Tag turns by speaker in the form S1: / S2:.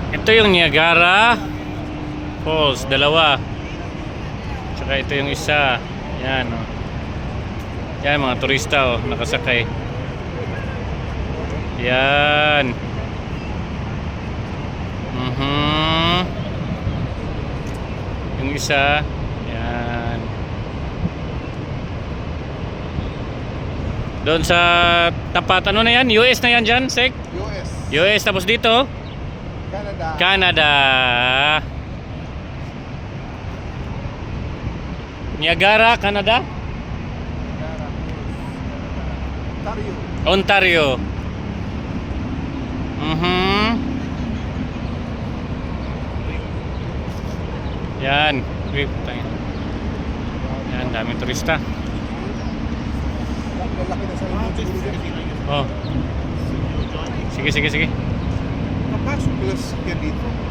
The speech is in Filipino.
S1: Ito yung Niagara Falls, dalawa. Tsaka ito yung isa. Yan, oh. Yan, mga turista, oh, nakasakay. Yan. Yung isa. Yan. Doon sa tapat, ano na yan? US na yan dyan, Sek?
S2: US.
S1: US, tapos dito?
S2: Canada.
S1: Canada. Niagara, Canada?
S2: Ontario.
S1: Ontario. Yan. Yan, daming turista.
S2: Lalaki na sa inyo.
S1: Oh. Sige.
S2: Papasok plus ka dito.